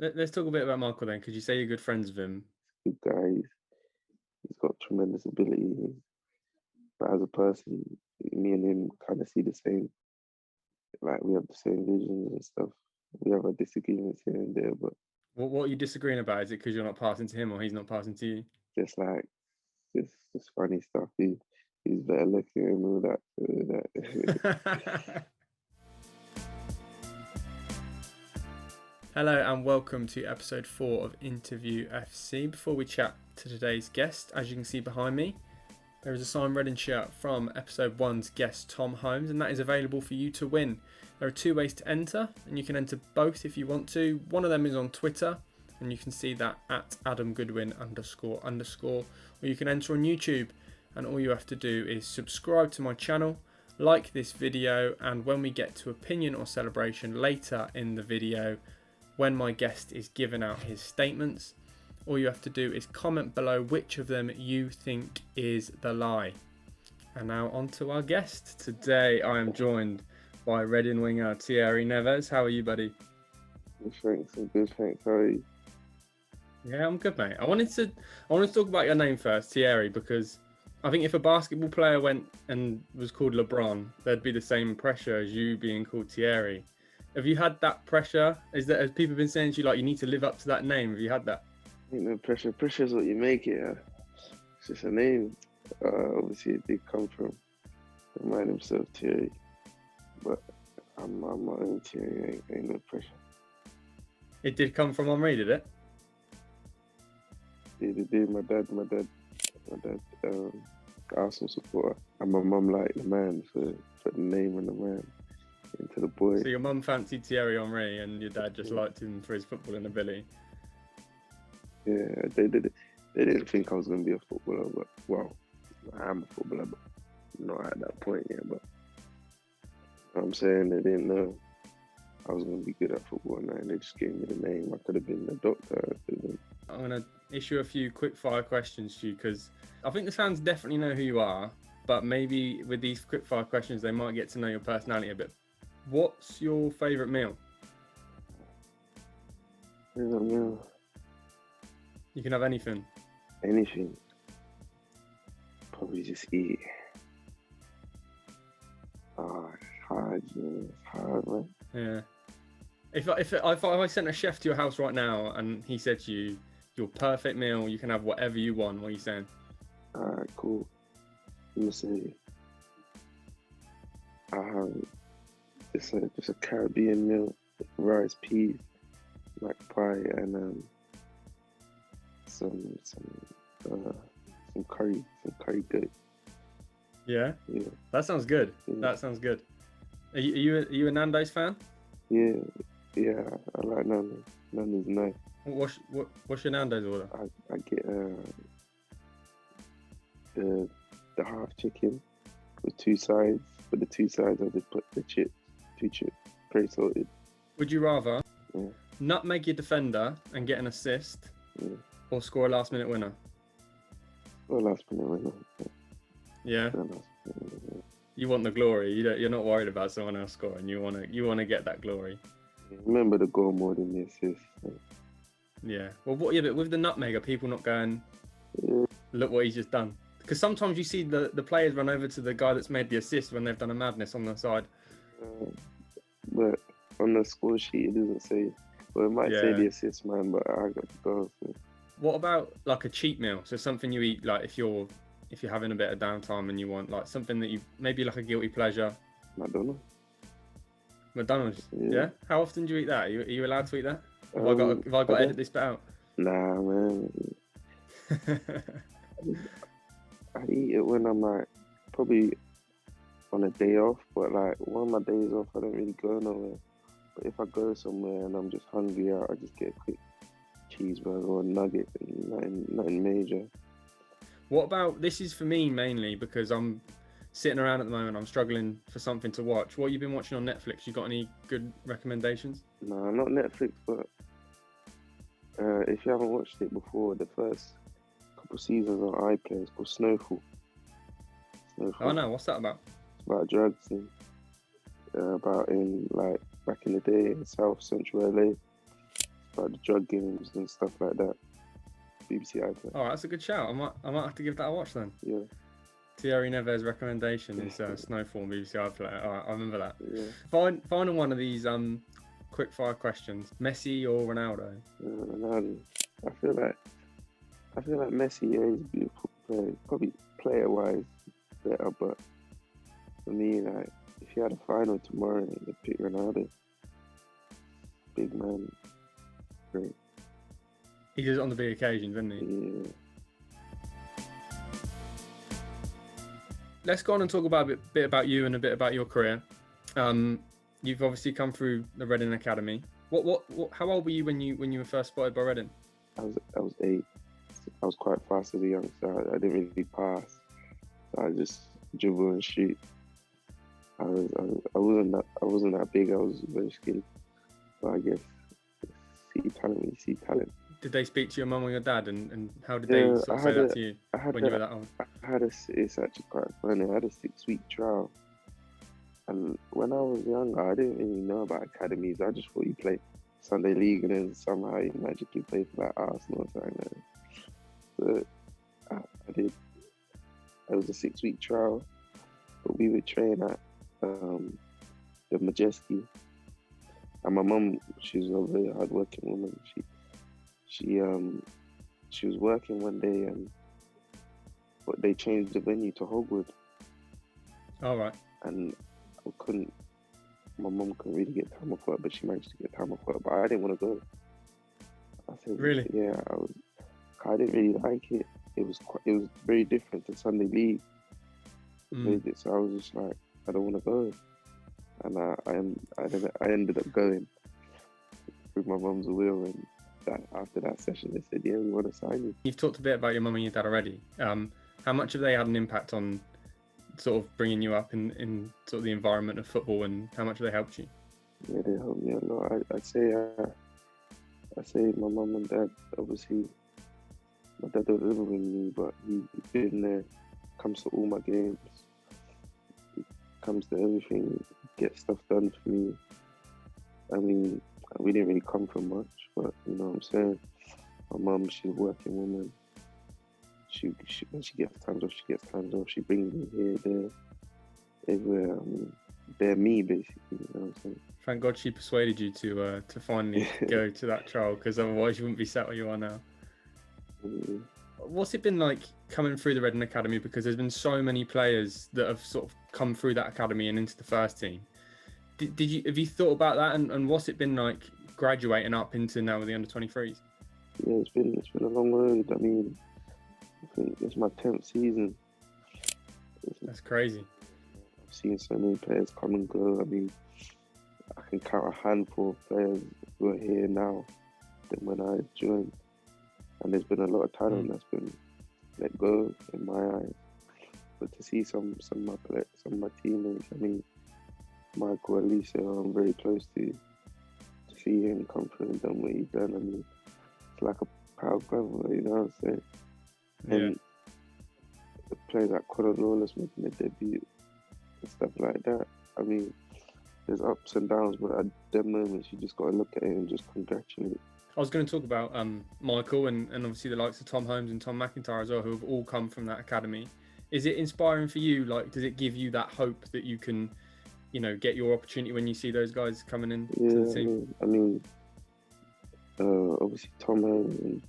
Let's talk a bit about Michael then, because you say you're good friends with him. Good guy. He's got tremendous ability. But as a person, me and him kind of see the same. Like we have the same visions and stuff. We have our disagreements here and there, but What are you disagreeing about? Is it because you're not passing to him or he's not passing to you? just like just funny stuff. He's better looking and all that. Hello and welcome to episode 4 of Interview FC. Before we chat to today's guest, as you can see behind me, there is a signed Reading shirt from episode 1's guest Tom Holmes, and that is available for you to win. There are 2 ways to enter, and you can enter both if you want to. One of them is on Twitter, and you can see that at @AdamGoodwin__, or you can enter on YouTube, and all you have to do is subscribe to my channel, like this video, and when we get to opinion or celebration later in the video, when my guest is giving out his statements, all you have to do is comment below which of them you think is the lie. And now on to our guest. Today I am joined by Reading winger Thierry Nevers. How are you, buddy? Thanks, I'm good, thanks. How are you? Yeah, I'm good, mate. I wanted to talk about your name first, Thierry, because I think if a basketball player went and was called LeBron, there'd be the same pressure as you being called Thierry. Have you had that pressure? Has people been saying to you, like, you need to live up to that name? Have you had that? No pressure. Pressure is what you make it. It's just a name. Obviously, it did come from the man himself, Thierry. But I'm my own Thierry. Ain't no pressure. It did come from Henri, did it? It did. My dad, Arsenal supporter, and my mum liked the man for the name and the man into the boy. So your mum fancied Thierry Henry, and your dad just liked him for his footballing ability. Yeah, they didn't think I was going to be a footballer, but well, I am a footballer, but not at that point yet. But I'm saying they didn't know I was going to be good at football, and they just gave me the name. I could have been a doctor. I'm going to issue a few quick fire questions to you because I think the fans definitely know who you are, but maybe with these quick fire questions, they might get to know your personality a bit. What's your favourite meal? Favorite meal? You can have anything. Anything. Probably just eat. It's hard, It's hard, man. Yeah. If I sent a chef to your house right now and he said to you, your perfect meal, you can have whatever you want, what are you saying? Alright, cool. I'm gonna say I have just a Caribbean meal, rice, peas, like pie, and some curry goat. Yeah? Yeah. That sounds good. Yeah. That sounds good. Are you a Nando's fan? Yeah, I like Nando's. Nando's nice. What's your Nando's order? I get the half chicken with 2 sides. For the 2 sides, I just put the chips, 2 chips, pre-salted. Would you rather Yeah. nutmeg your defender and get an assist, or score a last-minute winner? Or last minute winner. Yeah. You want the glory. You're not worried about someone else scoring. You want to get that glory. Remember the goal more than the assist. Yeah. Well, but with the nutmeg, are people not going, Yeah. look what he's just done? Because sometimes you see the players run over to the guy that's made the assist when they've done a madness on the side. But on the score sheet, it doesn't say. Well, it might say the assist man, but I got the goal. So. What about like a cheat meal? So something you eat like if you're having a bit of downtime and you want like something that you maybe like a guilty pleasure. McDonald's. Yeah. How often do you eat that? Are you allowed to eat that? Have I got to edit this bit out? Nah, man. I eat it when I'm like probably on a day off, but like one of my days off, I don't really go nowhere. But if I go somewhere and I'm just hungry out, I just get a quick cheeseburger or a nugget, and nothing major. What about, this is for me mainly because I'm sitting around at the moment, I'm struggling for something to watch. What have you been watching on Netflix? You got any good recommendations? Nah, not Netflix, but if you haven't watched it before, the first couple seasons on iPlayer, it's called Snowfall. Oh no, what's that about? It's about drugs and about in like back in the day in South Central LA. It's like the drug games and stuff like that. BBC iPlayer. Oh, that's a good shout. I might have to give that a watch then. Yeah. Thierry Nevers' recommendation is Snowfall on BBC iPlayer. All right, I remember that. Yeah. Final one of these quick fire questions: Messi or Ronaldo? Ronaldo. I feel like Messi, yeah, he's a beautiful player. Probably player-wise better, but for me, like, if you had a final tomorrow, I'd pick Ronaldo. Big man, great. He does it on the big occasions, doesn't he? Yeah. Let's go on and talk about a bit about you and a bit about your career. You've obviously come through the Reading Academy. How old were you when you were first spotted by Reading? I was 8. I was quite fast as a youngster. I didn't really pass. So I just dribble and shoot. I wasn't that big. I was very skinny. But I guess see talent when you see talent. Did they speak to your mum or your dad, and how did they sort of say that to you when you were that old? It's actually quite funny. I had a 6-week trial, and when I was younger, I didn't really know about academies. I just thought you played Sunday League and then somehow you magically played for like Arsenal or something. So I did. It was a 6-week trial, but we would train at the Majeski, and my mum, she's a very hard-working woman. She was working one day, but they changed the venue to Hogwood. All right. And my mum couldn't really get time off work, but she managed to get time off work. But I didn't want to go. I said, really? Yeah, I didn't really like it. It was very different to Sunday League. So I was just like, I don't want to go. And I ended up going through my mum's will, and after that session, they said, yeah, we want to sign you. You've talked a bit about your mum and your dad already. How much have they had an impact on sort of bringing you up in sort of the environment of football, and how much have they helped you? Yeah, they helped me a lot. I'd say my mum and dad, obviously, my dad don't live with me, but he's been there, comes to all my games, he comes to everything, gets stuff done for me. I mean, we didn't really come from much, but you know what I'm saying? My mum, she's a working woman. When she gets times off, she gets times off. She brings me here, there, everywhere. I mean, they're me, basically, you know what I'm saying? Thank God she persuaded you to finally go to that trial, because otherwise you wouldn't be sat where you are now. Mm-hmm. What's it been like coming through the Reading Academy? Because there's been so many players that have sort of come through that academy and into the first team. Have you thought about that, and what's it been like graduating up into now with the under-23s? Yeah, it's been a long road. I mean, I think it's my 10th season. That's crazy. I've seen so many players come and go. I mean, I can count a handful of players who are here now than when I joined. And there's been a lot of talent that's been let go in my eyes. But to see some of my teammates, I mean, Michael Olise, who I'm very close to see him come through and done what he's done. I mean, it's like a proud brother, you know what I'm saying? Yeah. And the players like Conor Lawless making their debut and stuff like that. I mean, there's ups and downs, but at them moments, you just got to look at it and just congratulate. I was going to talk about Michael and obviously the likes of Tom Holmes and Tom McIntyre as well, who have all come from that academy. Is it inspiring for you? Like, does it give you that hope that you can, you know, get your opportunity when you see those guys coming in to the team? I mean, obviously Tom Holmes and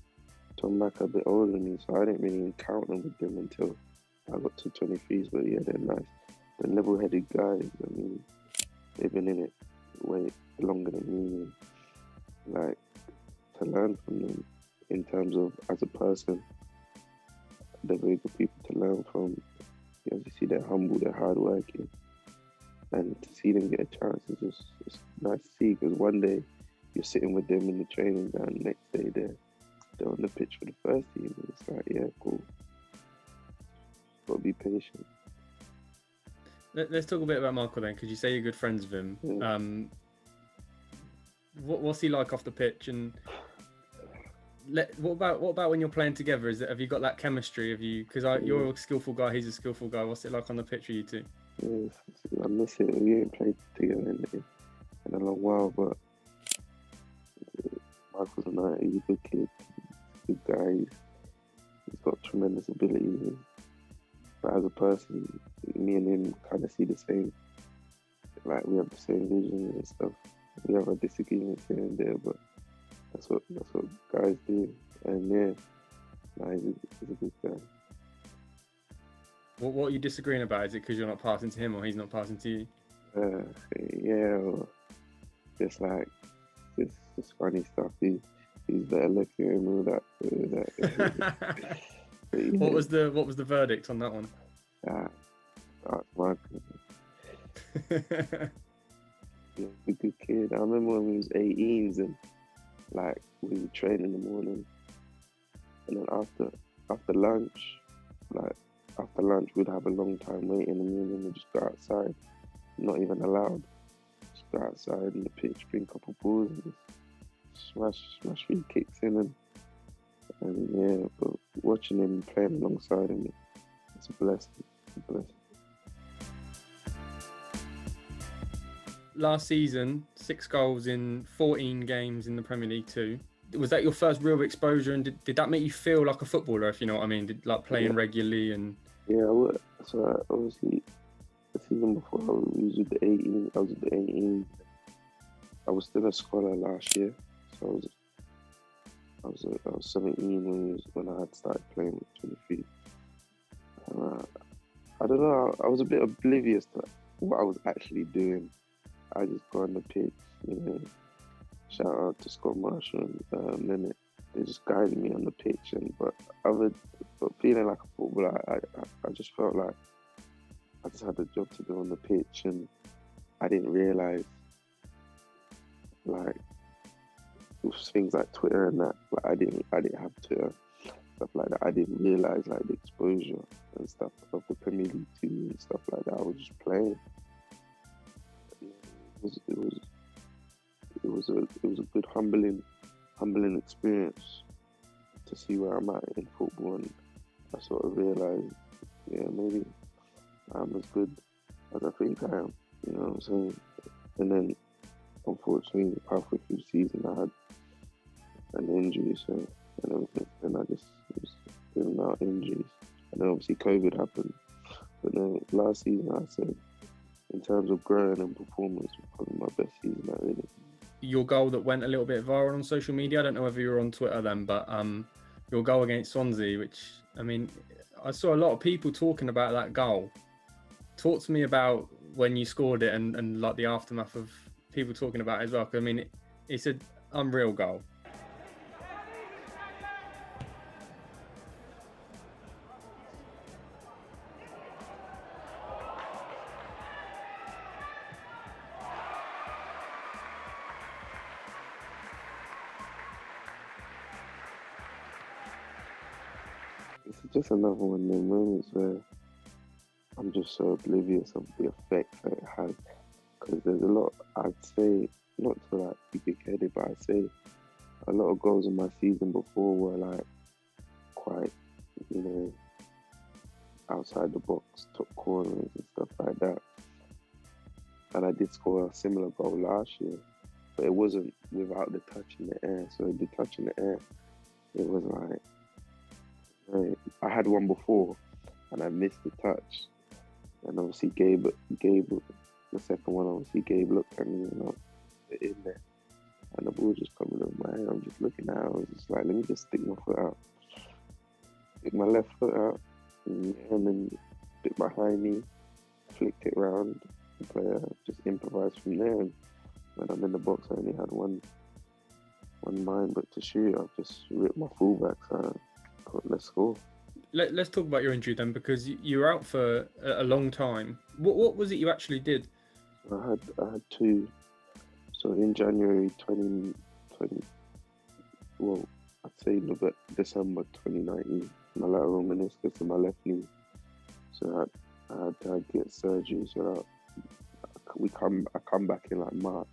Tom Mac are a bit older than me, so I didn't really encounter with them until I got to 23s. But yeah, they're nice. They're level-headed guys. I mean, they've been in it way longer than me. Like, to learn from them in terms of as a person, they're very good people to learn from. You see, they're humble, they're hardworking, and to see them get a chance is it's nice to see. Because one day you're sitting with them in the training ground, the next day they're on the pitch for the first team, and it's like, yeah, cool. Got to be patient. Let's talk a bit about Michael then, because you say you're good friends with him. Yeah. What's he like off the pitch, and what about when you're playing together? Have you got that chemistry? Because you're a skillful guy, he's a skillful guy. What's it like on the pitch for you two? Yeah, I miss it. We ain't played together in a long while, but Michael's a night. He's a good kid, good guy. He's got tremendous ability. But as a person, me and him kind of see the same. Like, we have the same visions and stuff. We have our disagreements here and there, but that's what guys do. And yeah, nah, he's a good guy. What are you disagreeing about? Is it because you're not passing to him or he's not passing to you? Yeah, or just like just funny stuff. He's better looking and all that. Yeah. What was the verdict on that one? That's my He's a good kid. I remember when we was 18s and like we would train in the morning, and then after lunch, we'd have a long time waiting, and me and him would just go outside, not even allowed. Just go outside in the pitch, bring a couple balls, and just smash few kicks in, and yeah. But watching him playing alongside him, it's a blessing. Last season, 6 goals in 14 games in the Premier League 2. Was that your first real exposure, and did that make you feel like a footballer, if you know what I mean? Like playing regularly and... Yeah, so obviously the season before I was with the 18. I was still a scholar last year, so I was 17 when I had started playing with 23. I don't know, I was a bit oblivious to what I was actually doing. I just go on the pitch, you know. Shout out to Scott Marshall and Mehmet. They just guided me on the pitch, but feeling like a footballer, I just felt like I just had a job to do on the pitch, and I didn't realise, like, with things like Twitter and that, like I didn't have Twitter, stuff like that. I didn't realise like the exposure and stuff of the Premier League team and stuff like that. I was just playing. It was a good humbling experience to see where I'm at in football, and I sort of realised, yeah, maybe I'm as good as I think I am. You know what I'm saying? And then, unfortunately, halfway through the season, I had an injury, and I just was feeling out injuries, and then obviously COVID happened. But then last season, I said, in terms of growing and performance, was probably my best season I really. Your goal that went a little bit viral on social media, I don't know whether you were on Twitter then, but your goal against Swansea, which, I mean, I saw a lot of people talking about that goal. Talk to me about when you scored it and like the aftermath of people talking about it as well. 'Cause, I mean, it's an unreal goal. It's just another one of them moments where I'm just so oblivious of the effect that it has. Because there's a lot, I'd say, not to like be big-headed, but I'd say a lot of goals in my season before were like quite, you know, outside the box, top corners and stuff like that. And I did score a similar goal last year, but it wasn't without the touch in the air. So the touch in the air, it was like, I had one before and I missed the touch, and obviously Gabe, the second one, obviously Gabe looked at me and I put it in there, and the ball just coming over my head. I'm just looking at it. I was just like, let me just stick my foot out, stick my left foot out, and then stick my high knee, flicked it round. The player just improvised from there, and when I'm in the box, I only had one mind but to shoot. I just ripped my fullback, so let's go. Let's talk about your injury then, because you were out for a long time. What was it you actually did? I had two. So in January 2020, well, I'd say December 2019, my lateral meniscus in my left knee. So I had to get surgery. So I come back in like March,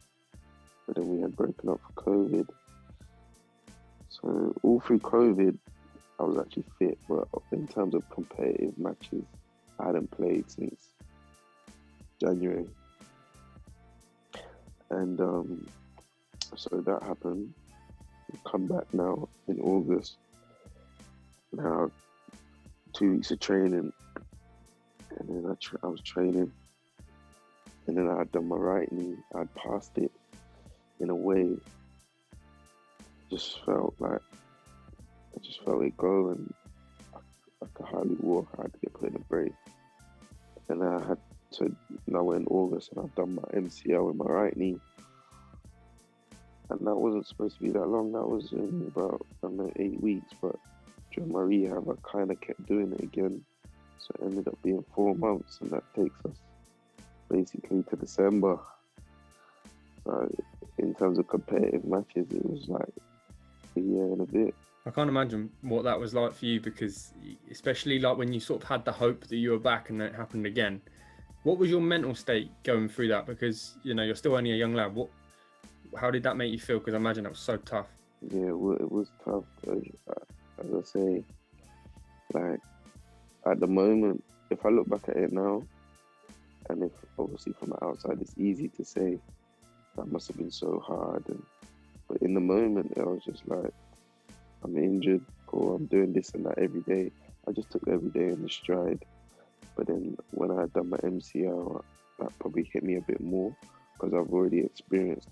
but then we had broken up for COVID. So all through COVID, I was actually fit, but in terms of competitive matches, I hadn't played since January. And so that happened. come back now in August. Now 2 weeks of training, and then I was training, and then I had done my right knee. I'd passed it in a way. Just felt it go, and I could hardly walk. I had to get put in a brace. And then I had to, now we're in August, and I've done my MCL in my right knee. And that wasn't supposed to be that long. That was in about, 8 weeks. But during my rehab, I kind of kept doing it again. So it ended up being 4 months, and that takes us basically to December. So in terms of competitive matches, it was like a year and a bit. I can't imagine what that was like for you, because especially like when you sort of had the hope that you were back and then it happened again. What was your mental state going through that? Because, you're still only a young lad. How did that make you feel? Because I imagine that was so tough. Yeah, it was tough. As I say, like, at the moment, if I look back at it now, and if obviously from the outside, it's easy to say that must have been so hard. But in the moment, I was just like, I'm injured, or I'm doing this and that every day. I just took every day in the stride. But then when I had done my MCL, that probably hit me a bit more, because I've already experienced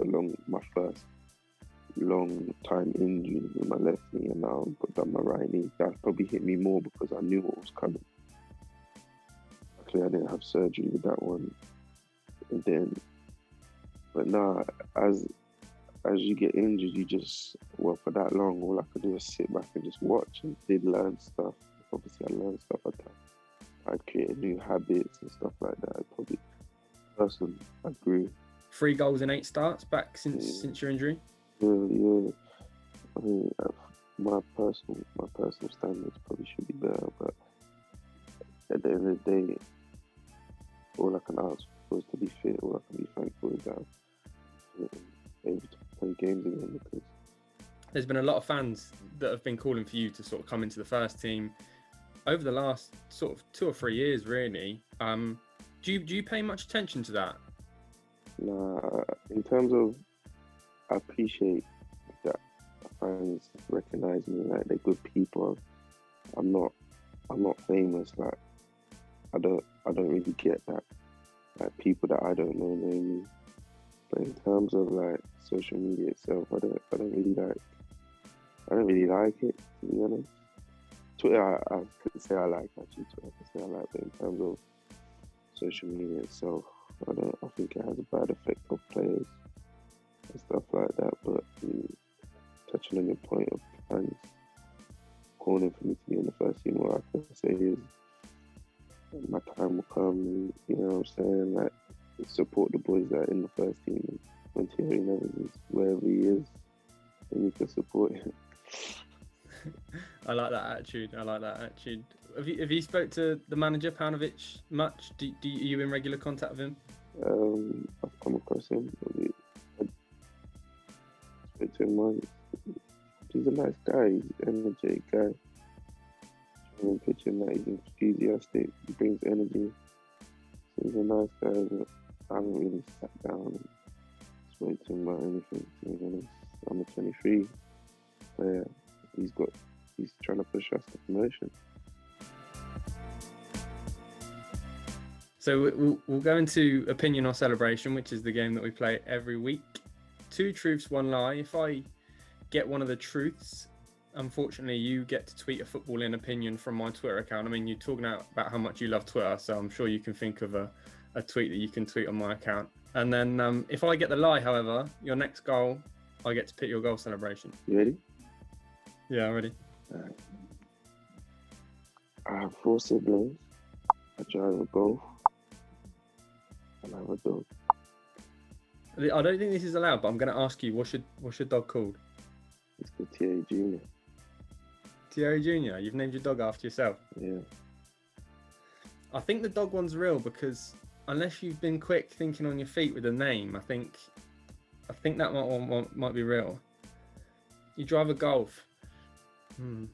my first long time injury with my left knee, and now I've done my right knee. That probably hit me more because I knew what was coming. Luckily, I didn't have surgery with that one. And then, but now, as you get injured, you just, for that long, all I could do was sit back and just watch, and did learn stuff. Obviously, I learned stuff. I'd created new habits and stuff like that. I grew. 3 goals in 8 starts back since your injury? Yeah. I mean, my personal standards probably should be better, but at the end of the day, all I can ask for is to be fit. All I can be thankful is that I'm able to play games again, because there's been a lot of fans that have been calling for you to sort of come into the first team over the last sort of 2 or 3 years, really. Do you pay much attention to that? Nah, in terms of, I appreciate that fans recognise me, like they're good people. I'm not famous, like I don't really get that. Like people that I don't know me. But in terms of like social media itself, I don't really like it, to be honest. Twitter, I could say I like, actually. Twitter, I could say I like, but in terms of social media itself, I think it has a bad effect on players and stuff like that. But touching on your point of fans calling for me to be in the first team, what I can say is my time will come. You know what I'm saying? Like, support the boys that are in the first team. When Thierry Nevers is wherever he is, and you can support him. I like that attitude. Have you spoke to the manager, Paunovic, much? Are you in regular contact with him? I've come across him. I spoke to him once. He's a nice guy. He's an energetic guy. Training pitching that he's enthusiastic. He brings energy. So he's a nice guy. But I haven't really sat down and spoke to him about anything, to be honest. I'm a 23 player. He's trying to push us to promotion. So we'll go into opinion or celebration, which is the game that we play every week. 2 truths, 1 lie. If I get one of the truths, unfortunately, you get to tweet a footballing opinion from my Twitter account. I mean, you're talking about how much you love Twitter, so I'm sure you can think of a tweet that you can tweet on my account. And then if I get the lie, however, your next goal, I get to pick your goal celebration. You ready? Yeah, I'm ready. I have 4 siblings. I drive a Golf. And I have a dog. I don't think this is allowed, but I'm going to ask you, what's your dog called? It's called Thierry Jr. Thierry Jr.? You've named your dog after yourself? Yeah. I think the dog one's real, because unless you've been quick thinking on your feet with a name, I think that might be real. You drive a Golf. I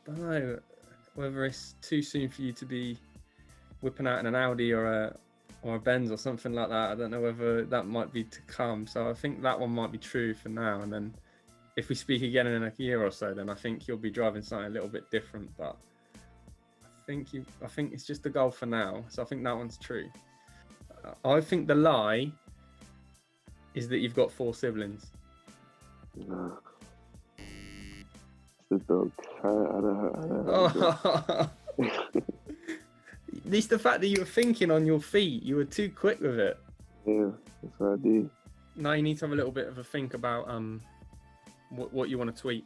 don't know whether it's too soon for you to be whipping out in an Audi or or a Benz or something like that. I don't know whether that might be to come. So I think that one might be true for now. And then if we speak again in a year or so, then I think you'll be driving something a little bit different. But I think it's just a goal for now. So I think that one's true. I think the lie is that you've got 4 siblings. Nah. It's the dog. I At least the fact that you were thinking on your feet, you were too quick with it. Yeah, that's what I did. Now you need to have a little bit of a think about what you want to tweet.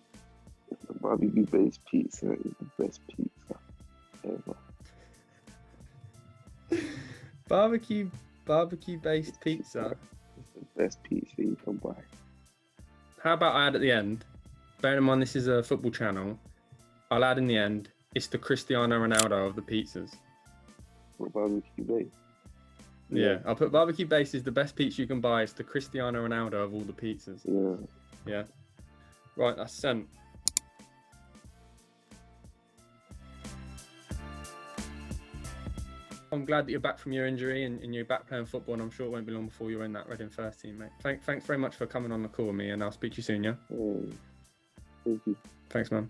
The barbecue based pizza is the best pizza ever. Barbecue based pizza. It's the best pizza you can buy. How about I add at the end? Bearing in mind this is a football channel, I'll add in the end. It's the Cristiano Ronaldo of the pizzas. What barbecue based? Yeah, I'll put barbecue base is the best pizza you can buy. It's the Cristiano Ronaldo of all the pizzas. Yeah. Right, that's sent. I'm glad that you're back from your injury and you're back playing football, and I'm sure it won't be long before you're in that Reading first team, mate. Thanks very much for coming on the call with me, and I'll speak to you soon, yeah? Thank you. Thanks, man.